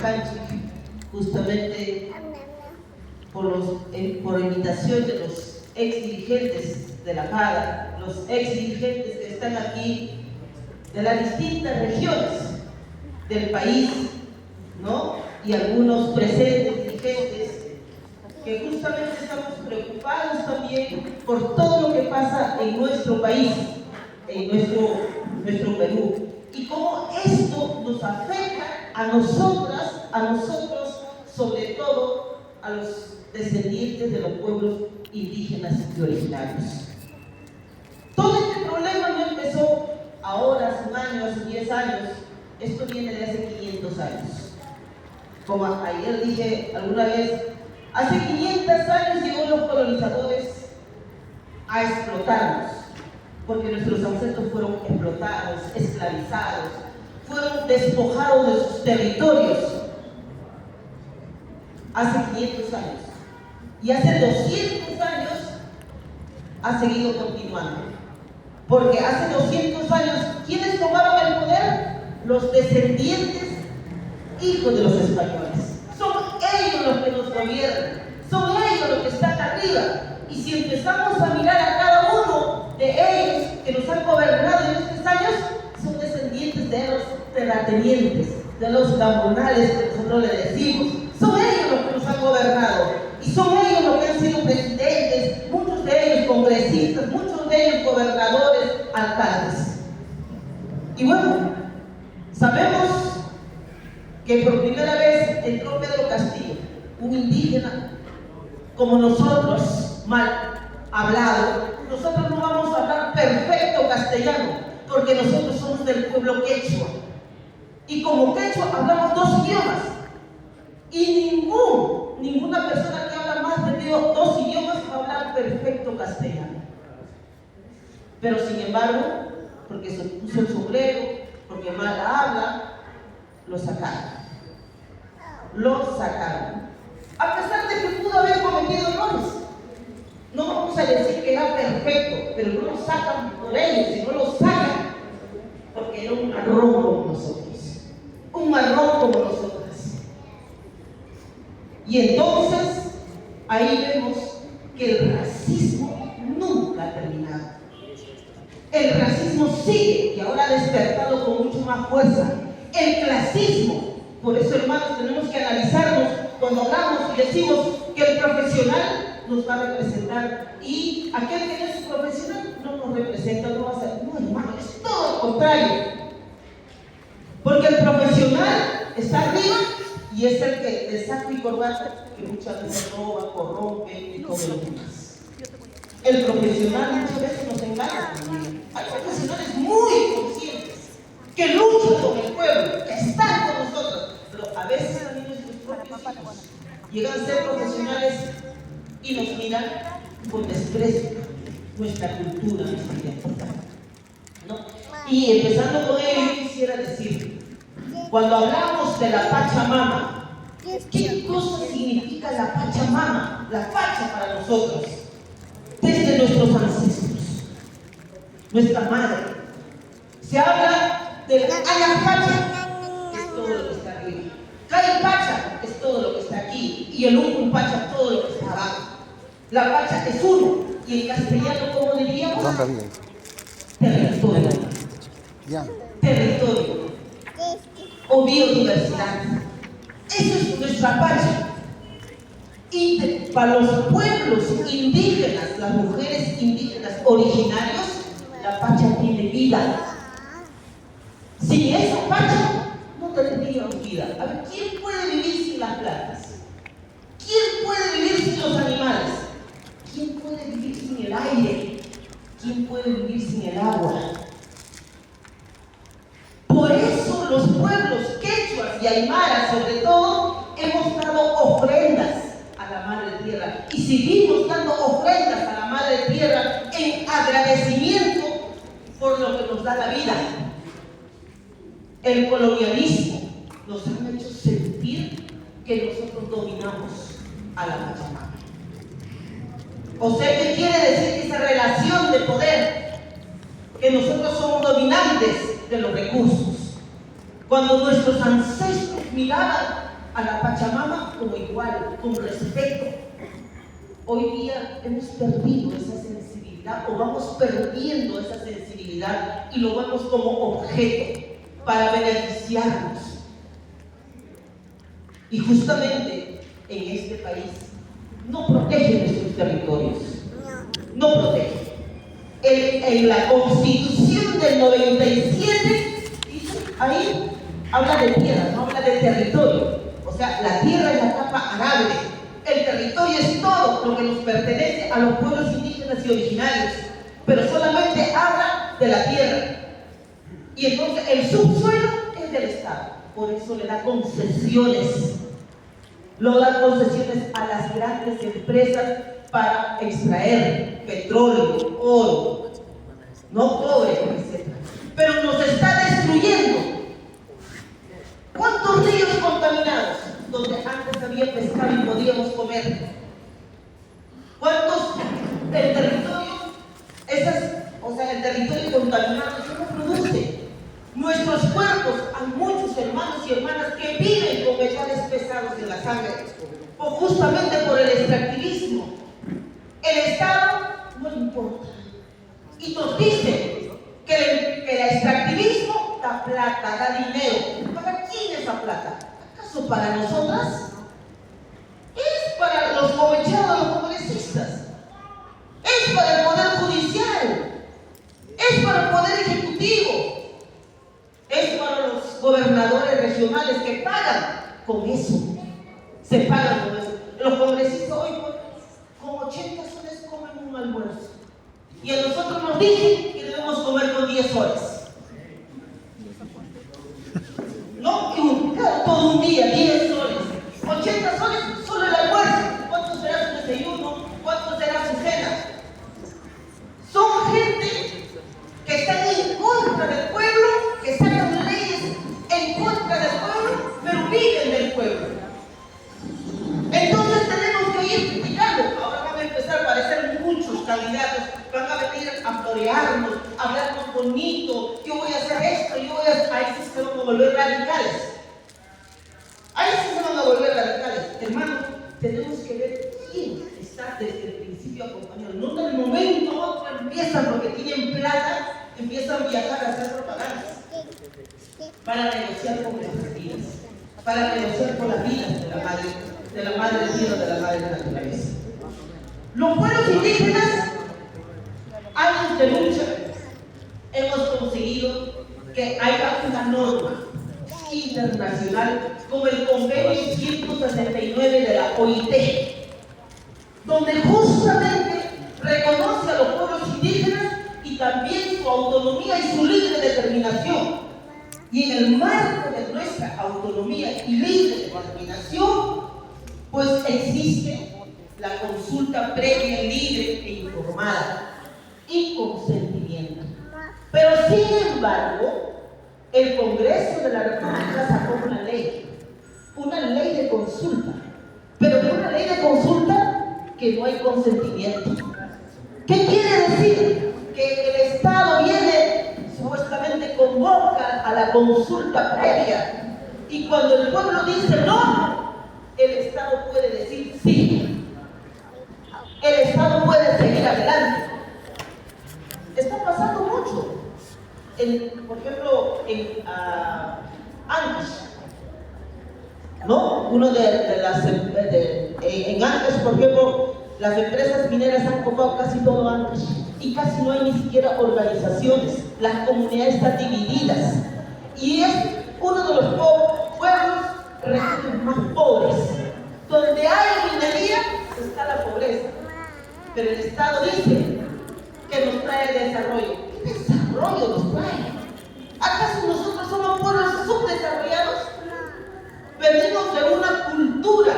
Canchi, justamente por invitación de los ex dirigentes de la JADA, los ex dirigentes que están aquí de las distintas regiones del país, ¿no? Y algunos presentes dirigentes que justamente estamos preocupados también por todo lo que pasa en nuestro país, en nuestro Perú, y cómo esto nos afecta a nosotras, a nosotros, sobre todo a los descendientes de los pueblos indígenas y originarios. Todo este problema no empezó ahora, hace un año, hace 10 años, esto viene de hace 500 años. Como ayer dije alguna vez, hace 500 años llegó los colonizadores a explotarnos, porque nuestros ancestros fueron explotados, esclavizados, fueron despojados de sus territorios hace 500 años. Y hace 200 años ha seguido continuando. Porque hace 200 años, ¿quiénes tomaron el poder? Los descendientes, hijos de los españoles. Son ellos los que nos gobiernan, son ellos los que están arriba. Y si empezamos a mirar a cada uno de ellos que nos han gobernado en estos años, son descendientes de los terratenientes, de los gamonales que nosotros le decimos. Son ellos los que nos han gobernado. Y son ellos los que han sido presidentes, muchos de ellos congresistas, muchos de ellos gobernadores, alcaldes. Y bueno, sabemos que por primera vez entró Pedro Castillo, un indígena como nosotros, mal hablado. Nosotros no vamos a hablar perfecto castellano, porque nosotros somos del pueblo quechua. Y como quechua hablamos 2 idiomas. Y ninguna persona que habla más de 2 idiomas va a hablar perfecto castellano. Pero sin embargo, porque se puso el sombrero, porque mal habla, lo sacaron. Lo sacaron. A pesar de que pudo haber cometido errores. No vamos a decir que era perfecto, pero no lo sacan por ellos, sino lo sacan porque era un marrón como nosotros. Un marrón como nosotras. Y entonces, ahí vemos que el racismo nunca ha terminado. El racismo sigue y ahora ha despertado con mucho más fuerza. El clasismo, por eso hermanos tenemos que analizarnos cuando hablamos y decimos que el profesional nos va a representar y aquel que no es profesional no nos representa, no va a ser, no hermano, es todo lo contrario. Porque el profesional está arriba y es el que de saco y corbata que muchas veces roba, corrompe y todo lo demás. El profesional muchas veces nos engaña también. Hay profesionales muy conscientes que luchan con el pueblo, que están con nosotros, pero a veces también nuestros propios hijos llegan a ser profesionales y nos miran con desprecio nuestra cultura, nuestra identidad, ¿no? Y empezando con ello, yo quisiera decir, cuando hablamos de la Pachamama, ¿qué cosa significa la Pachamama? La Pacha para nosotros, desde nuestros ancestros, nuestra madre. Se habla de la Pacha, que es todo lo que está arriba. Cay Pacha es todo lo que está aquí. Y el Uncum Pacha, todo lo que está abajo. La Pacha es uno. Y en castellano, ¿cómo diríamos? Territorio. Territorio. O biodiversidad. Eso es nuestra Pacha. Y para los pueblos indígenas, las mujeres indígenas originarios, la Pacha tiene vida. Sin esa Pacha, no tendríamos vida. A ver, ¿quién puede vivir sin las plantas? ¿Quién puede vivir sin los animales? ¿Quién puede vivir sin el aire? ¿Quién puede vivir sin el agua? Por eso los pueblos quechuas y aymaras, sobre todo, hemos dado ofrendas a la Madre Tierra y seguimos dando ofrendas a la Madre Tierra en agradecimiento por lo que nos da la vida. El colonialismo nos ha hecho sentir que nosotros dominamos a la Pachamama. O sea, ¿qué quiere decir esa relación de poder? Que nosotros somos dominantes de los recursos. Cuando nuestros ancestros miraban a la Pachamama como igual, con respeto. Hoy día hemos perdido esa sensibilidad, o vamos perdiendo esa sensibilidad y lo vemos como objeto para beneficiarnos. Y justamente en este país no protege nuestros territorios, no protege. En la Constitución del 97 dice, ahí habla de tierra, no habla de territorio. O sea, la tierra es la capa arable, el territorio es todo lo que nos pertenece a los pueblos indígenas y originarios, pero solamente habla de la tierra. Y entonces el subsuelo es del Estado, por eso le da concesiones. Lo dan concesiones a las grandes empresas para extraer petróleo, oro, no cobre, etc. Pero nos está destruyendo. ¿Cuántos ríos contaminados donde antes había pescado y podíamos comer? ¿Cuántos el territorio, el territorio contaminado, eso no produce? Nuestros cuerpos, hay muchos hermanos y hermanas que viven con metales pesados en la sangre, o justamente por el extractivismo. El Estado no le importa. Y nos dice que el extractivismo da plata, da dinero. ¿Para quién esa plata? ¿Acaso para nosotras? Es para los comechados, los congresistas. Es para el Poder Judicial. Es para el Poder Ejecutivo. Es para los gobernadores regionales que pagan con eso. Se pagan con eso. Los congresistas hoy con 80 soles comen un almuerzo. Y a nosotros nos dicen que debemos comer con 10 soles. No, claro, todo un día, 10 soles. 80 soles solo el almuerzo. ¿Cuánto será su desayuno? ¿Cuánto será su cena? Son gente que están en contra del pueblo, que sacan leyes en contra del pueblo, pero viven del pueblo. Entonces tenemos que ir criticando. Ahora van a empezar a aparecer muchos candidatos, van a venir a florearnos, a hablarnos bonito. Yo voy a hacer esto, ahí sí se van a volver radicales. Ahí sí se van a volver radicales. Hermanos, tenemos que ver quién está desde el principio acompañando. No en el momento otro empiezan porque tienen plata, empiezan a viajar a hacer propagandas para negociar con nuestras vidas, para negociar con las vidas de la madre tierra, de la madre naturaleza. Los pueblos indígenas, años de lucha, hemos conseguido que haya una norma internacional como el convenio 169 de la OIT, donde justamente reconoce a los pueblos indígenas y también su autonomía y su libre determinación. Y en el marco de nuestra autonomía y libre determinación, pues existe la consulta previa, libre e informada y consentimiento. Pero sin embargo, el Congreso de la República sacó una ley de consulta, pero una ley de consulta que no hay consentimiento. ¿Qué quiere decir? Que el Estado viene, supuestamente convoca a la consulta previa, y cuando el pueblo dice no, el Estado puede decir sí. El Estado puede seguir adelante. Está pasando mucho. Por ejemplo, en Ancash, ¿no? En Ancash, por ejemplo, las empresas mineras han ocupado casi todo Ancash y casi no hay ni siquiera organizaciones. Las comunidades están divididas y es uno de los pueblos regiones más pobres. Donde hay minería está la pobreza, pero el Estado dice que nos trae desarrollo. ¿Qué desarrollo nos trae? ¿Acaso nosotros somos pueblos subdesarrollados? Venimos de una cultura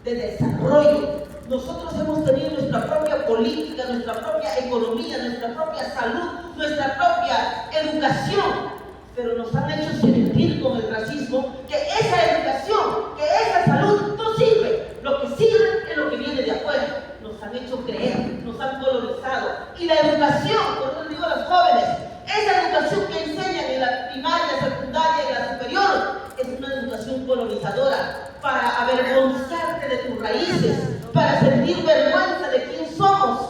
de desarrollo. Nosotros hemos tenido nuestra propia política, nuestra propia economía, nuestra propia salud, nuestra propia educación, pero nos han hecho sentir con el racismo que esa educación, que esa salud no sirve. Lo que sirve es lo que viene de afuera. Nos han hecho creer, nos han colonizado. Y la educación, por eso digo a los jóvenes, esa educación que enseñan en la primaria, secundaria y la superior, es una educación introducción colonizadora, para avergonzarte de tus raíces, para sentir vergüenza de quién somos.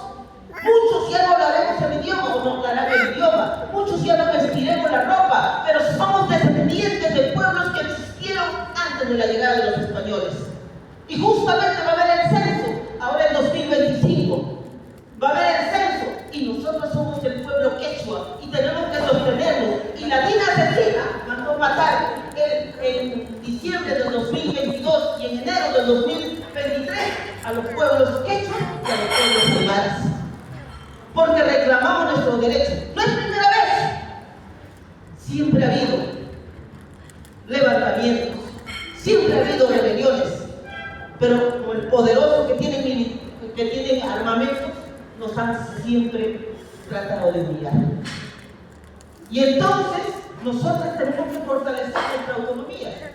Muchos ya no hablaremos el idioma o no hablarán el idioma, muchos ya no vestiremos la ropa, pero somos descendientes de pueblos que existieron antes de la llegada de los españoles. Y justamente va a haber el censo, ahora en 2025, va a haber el censo, y nosotros somos el pueblo quechua, y tenemos que sostenernos. Y la Dina asesina mandó matar en diciembre del 2022 y en enero del 2023 a los pueblos quechua y a los pueblos aymaras, porque reclamamos nuestros derechos. No es primera vez, siempre ha habido levantamientos, siempre ha habido rebeliones, pero como el poderoso que tiene armamentos, nos han siempre tratado de humillar. Y entonces nosotros tenemos que fortalecer nuestra autonomía.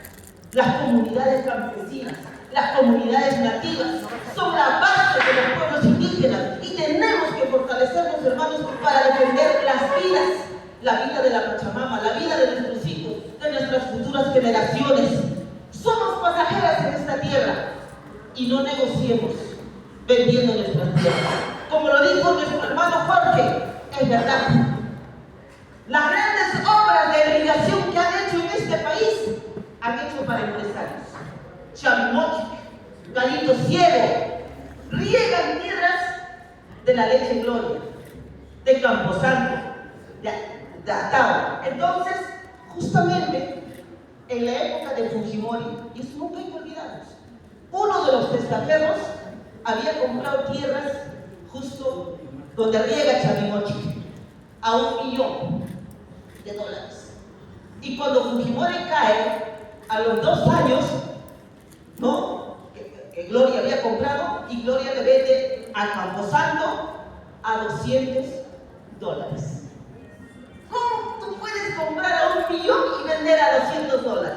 Las comunidades campesinas, las comunidades nativas son la base de los pueblos indígenas, y tenemos que fortalecernos, hermanos, para defender las vidas, la vida de la Pachamama, la vida de nuestros hijos, de nuestras futuras generaciones. Somos pasajeras en esta tierra y no negociemos vendiendo nuestras tierras. Como lo dijo nuestro hermano Jorge, es verdad. Las grandes obras de irrigación que han hecho en este país han hecho para empresarios. Chavimochic, Gallito Ciego, riegan tierras de la Leche Gloria, de Camposanto, de Atao. Entonces, justamente en la época de Fujimori, y eso nunca hay que olvidarnos, uno de los testaferros había comprado tierras justo donde riega Chavimochic a $1 millón. Y cuando Fujimori cae, a los 2 años, ¿no? que Gloria había comprado, y Gloria le vende a Camposanto a $200. ¿Cómo tú puedes comprar a $1 millón y vender a $200?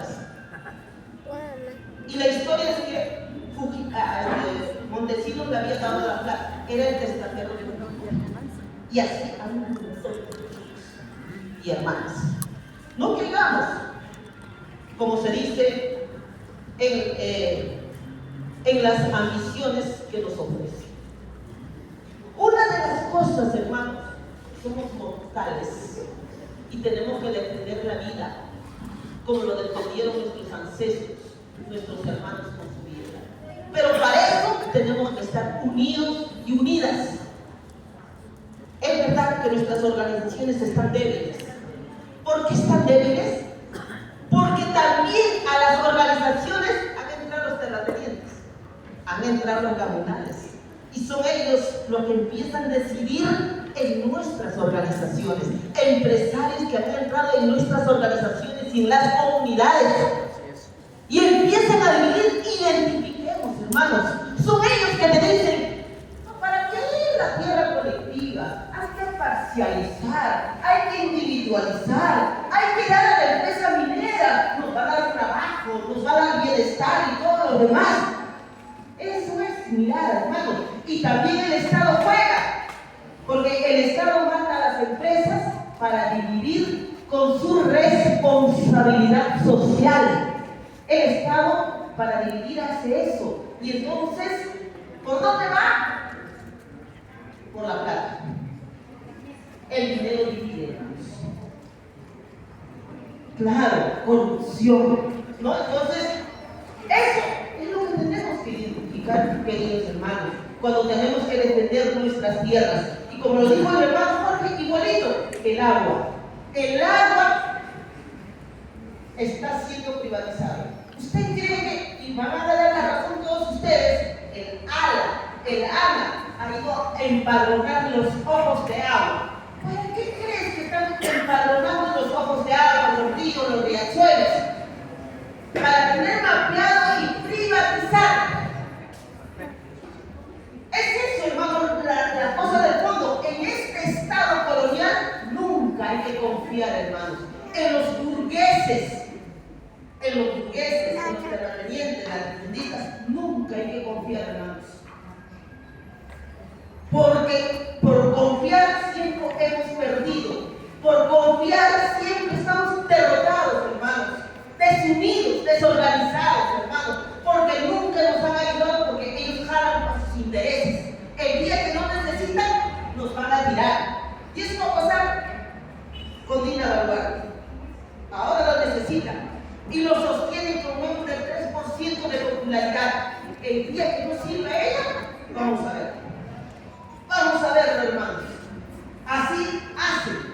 Y la historia es que Montesinos le había dado la plata, era el testaferro de Fujimori. Y así a un y hermanas. No caigamos, como se dice, en las ambiciones que nos ofrecen. Una de las cosas, hermanos, somos mortales y tenemos que defender la vida como lo defendieron nuestros ancestros, nuestros hermanos con su vida. Pero para eso tenemos que estar unidos y unidas. Es verdad que nuestras organizaciones están débiles. ¿Por qué están débiles? Porque también a las organizaciones han entrado los terratenientes, han entrado los gamunales, y son ellos los que empiezan a decidir en nuestras organizaciones, empresarios que han entrado en nuestras organizaciones y en las comunidades, y empiezan a dividir. Identifiquemos, hermanos, son ellos que te dicen: ¿para qué la tierra colectiva? Hay que parcializar, hay que individualizar, hay que dar a la empresa minera, nos va a dar trabajo, nos va a dar bienestar y todo lo demás. Eso es mirar, hermanos. Y también el Estado juega, porque el Estado manda a las empresas para dividir con su responsabilidad social. El Estado para dividir hace eso. Y entonces, ¿por dónde va? Por la plata. El dinero divide, hermanos. Claro, corrupción, ¿no? Entonces, eso es lo que tenemos que identificar, queridos hermanos, cuando tenemos que defender nuestras tierras. Y como lo dijo el hermano Jorge, igualito, el agua. El agua está siendo privatizada. ¿Usted cree que, y van a dar la razón todos ustedes, el ANA ha ido a empadronar los ojos de agua? ¿Para qué crees que están empadronando los ojos de agua, los ríos, los riachuelos? Para tener mapeado y privatizar. Es eso, hermano, la cosa del fondo. En este estado colonial nunca hay que confiar, hermanos, en los burgueses. En los terratenientes, las tienditas, nunca hay que confiar, hermanos. Porque por confiar siempre hemos perdido. Por confiar siempre estamos derrotados, hermanos. Desunidos, desorganizados. pico de popularidad. El día que no sirva a ella, vamos a ver. Vamos a verlo, hermanos. Así hacen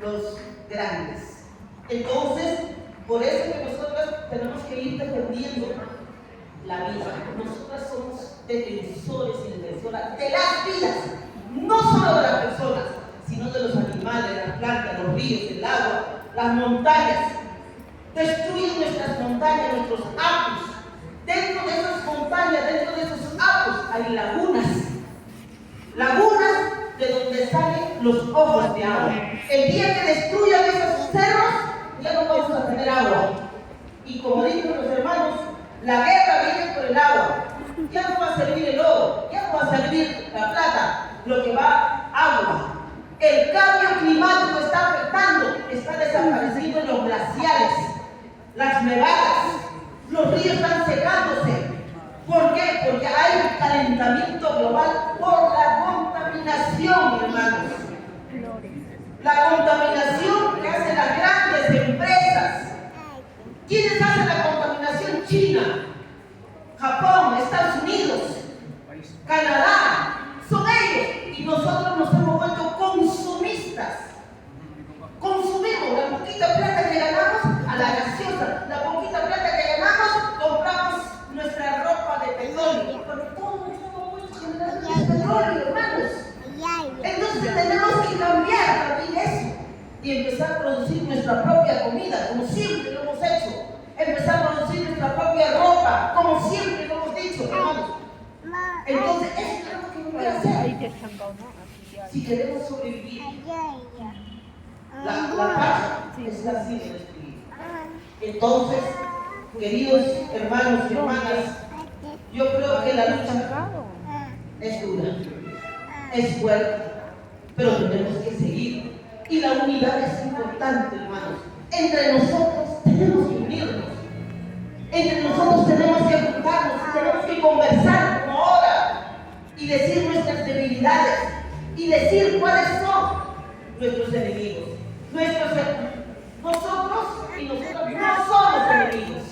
los grandes. Entonces, por eso que nosotros tenemos que ir defendiendo la vida. Nosotras somos defensores y defensoras de las vidas, no solo de las personas, sino de los animales, las plantas, los ríos, el agua, las montañas. Destruyen nuestras montañas, nuestros apus. Dentro de esas montañas, dentro de esos apus, hay lagunas. Lagunas de donde salen los ojos de agua. El día que destruyan esos cerros, ya no vamos a tener agua. Y como dicen los hermanos, la guerra viene por el agua. Ya no va a servir el oro, ya no va a servir la plata, lo que va agua. El cambio climático está afectando, está desapareciendo los glaciares, las nevadas, los ríos están secándose. ¿Por qué? Porque hay un calentamiento global por la contaminación, hermanos. La contaminación que hacen las grandes empresas. ¿Quiénes hacen la contaminación? China, Japón, Estados Unidos, Canadá. Son ellos. Y nosotros nos hemos vuelto consumistas. Consumimos la poquita plata que ganamos a la gaseosa. La poquita plata que ganamos, compramos nuestra ropa de petróleo. Porque todo nuestro pueblo es petróleo, hermanos. Entonces tenemos que cambiar también eso y empezar a producir nuestra propia comida, como siempre lo hemos hecho. Empezar a producir nuestra propia ropa, como siempre lo hemos dicho, hermanos. Entonces, eso es lo que vamos a hacer si queremos sobrevivir. La paz está así de destruir. Entonces, queridos hermanos y hermanas, yo creo que la lucha es dura, es fuerte, pero tenemos que seguir. Y la unidad es importante, hermanos. Entre nosotros tenemos que unirnos. Entre nosotros tenemos que juntarnos, tenemos que conversar como ahora y decir nuestras debilidades y decir cuáles son nuestros enemigos. Nosotros y nosotros no somos enemigos.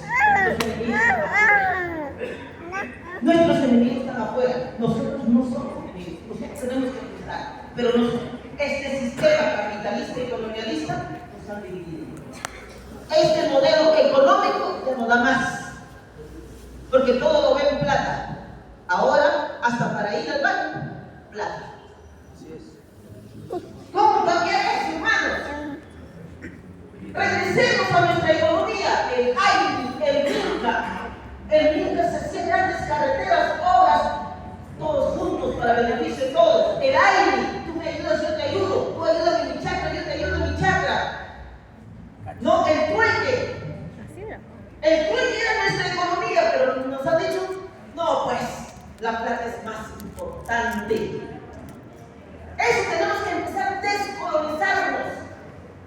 Nuestros enemigos están afuera. Nosotros no somos enemigos. Nosotros tenemos que luchar. Pero este sistema capitalista y colonialista nos ha dividido. Este modelo económico ya no da más. Porque todo lo ve en plata. Ahora, hasta para ir al baño, plata. Así es. ¿Cómo cambiar eso, hermanos? Regresemos a nuestra economía. El aire, el Minca se hacía grandes carreteras, obras, todos juntos para beneficio de todos. El aire, tú me ayudas, yo te ayudo. Tú ayudas en mi chakra, yo te ayudo en mi chakra. No, el puente. El puente era nuestra economía, pero nos han dicho, no, pues, la plata es más importante. Eso tenemos que empezar a descolonizarnos,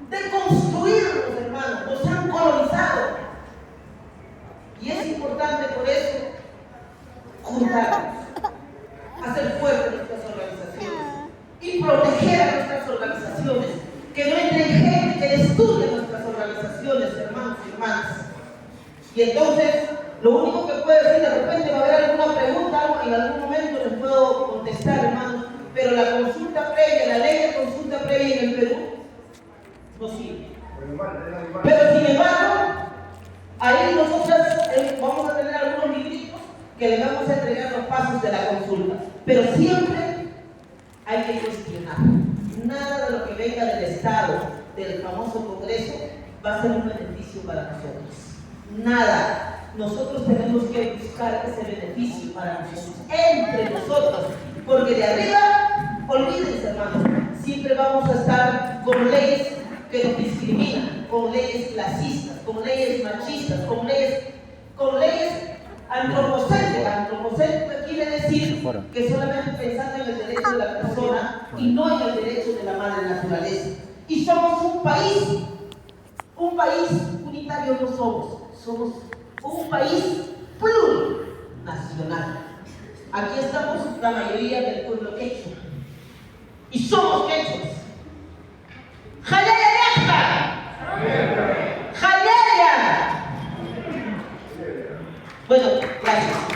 deconstruirnos, hermanos. Nos han colonizado. Y es importante por eso juntarnos, hacer fuertes nuestras organizaciones y proteger a nuestras organizaciones. Que no entre gente que destruya nuestras organizaciones, hermanos y hermanas. Y entonces, lo único que puedo decir, de repente va a haber alguna pregunta, algo, en algún momento les puedo contestar, hermanos. Pero la consulta previa, la ley de consulta previa en el Perú, no sirve. Pero sin embargo, ahí nosotros vamos a tener algunos libritos que les vamos a entregar los pasos de la consulta. Pero siempre hay que cuestionar. Nada de lo que venga del Estado, del famoso Congreso, va a ser un beneficio para nosotros. Nada. Nosotros tenemos que buscar ese beneficio para nosotros, entre nosotros. Porque de arriba, olvídense, hermanos, siempre vamos a estar con leyes que nos discriminan, con leyes clasistas, con leyes machistas, con leyes antropocéntricas. Antropocéntrica quiere decir que solamente pensando en el derecho de la persona y no en el derecho de la madre naturaleza. Y somos un país unitario no somos un país plurinacional. Aquí estamos la mayoría del pueblo quechua. Y somos quechuas. ¡Jalaya Yasta! ¡Jalaya! Bueno, gracias.